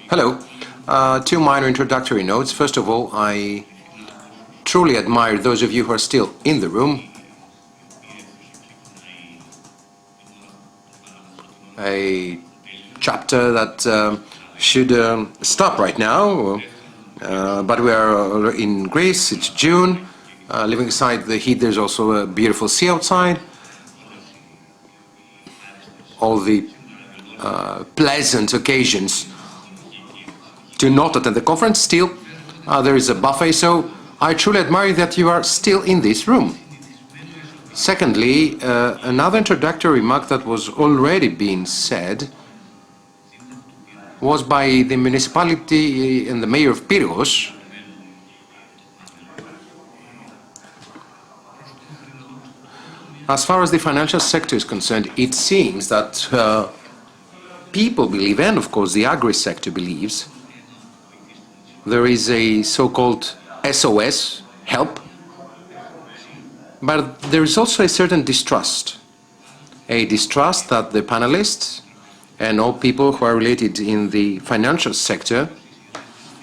Hello. Two minor introductory notes. First of all, I truly admire those of you who are still in the room. A chapter that should stop right now, but we are in Greece, it's June. Leaving aside the heat, there's also a beautiful sea outside. All the pleasant occasions to not attend the conference. Still, there is a buffet, so I truly admire that you are still in this room. Secondly, another introductory remark that was already being said was by the municipality and the mayor of Pyrgos. As far as the financial sector is concerned, it seems that people believe, and of course the agri-sector believes, there is a so-called SOS, help, but there is also a certain distrust. A distrust that the panelists and all people who are related in the financial sector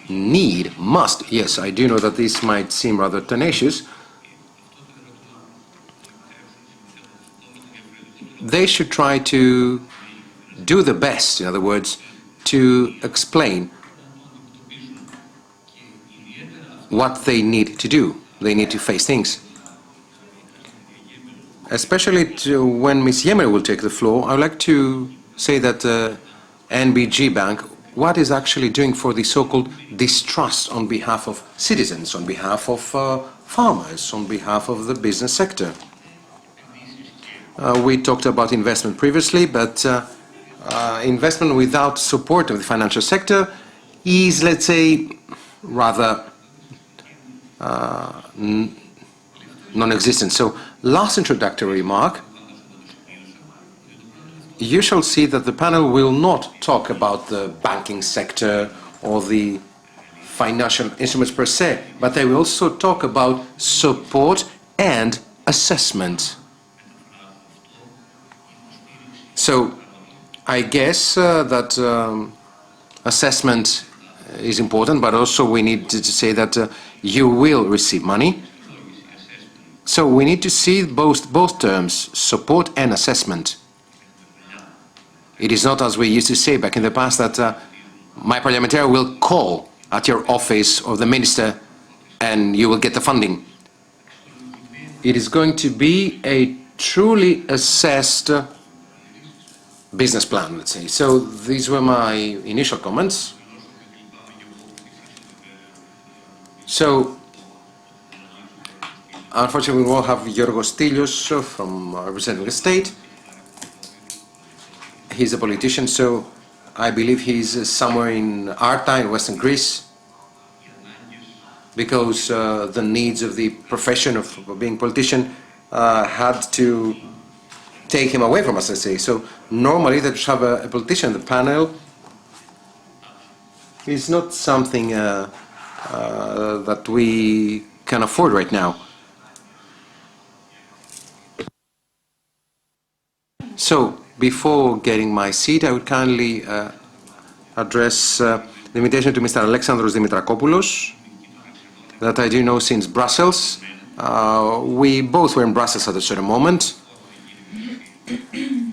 must, yes, I do know that this might seem rather tenacious, they should try to do the best, in other words, to explain what they need to do. They need to face things. Especially when Ms. Giemelou will take the floor, I would like to say that NBG Bank, what is actually doing for the so-called distrust on behalf of citizens, on behalf of farmers, on behalf of the business sector. We talked about investment previously, but investment without support of the financial sector is, let's say, rather non-existent. So, last introductory remark, you shall see that the panel will not talk about the banking sector or the financial instruments per se, but they will also talk about support and assessment. So, I guess that assessment is important, but also we need to say that you will receive money. So we need to see both terms, support and assessment. It is not as we used to say back in the past that my parliamentarian will call at your office or the minister and you will get the funding. It is going to be a truly assessed business plan, let's say. So these were my initial comments. So, unfortunately, we won't have Giorgos Stylios from representing the state. He's a politician, so I believe he's somewhere in Arta, in Western Greece, because the needs of the profession of being a politician had to take him away from us, let's say. So, normally, that to have a politician in the panel is not something that we can afford right now. So, before getting my seat, I would kindly address the invitation to Mr. Alexandros Dimitrakopoulos, that I do know since Brussels. We both were in Brussels at a certain moment,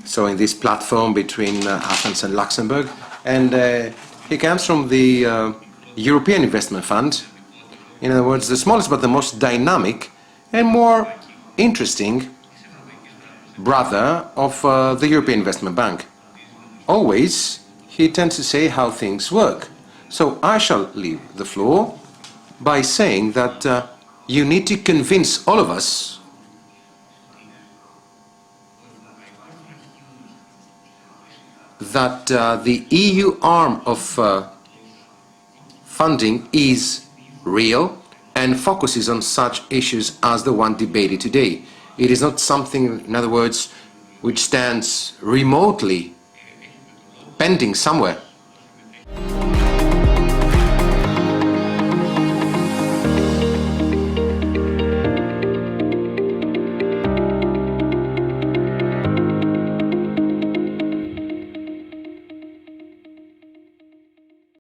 so in this platform between Athens and Luxembourg, and he comes from the European Investment Fund, in other words, the smallest but the most dynamic and more interesting brother of the European Investment Bank. Always, he tends to say how things work. So I shall leave the floor by saying that you need to convince all of us that the EU arm of funding is real and focuses on such issues as the one debated today. It is not something, in other words, which stands remotely pending somewhere.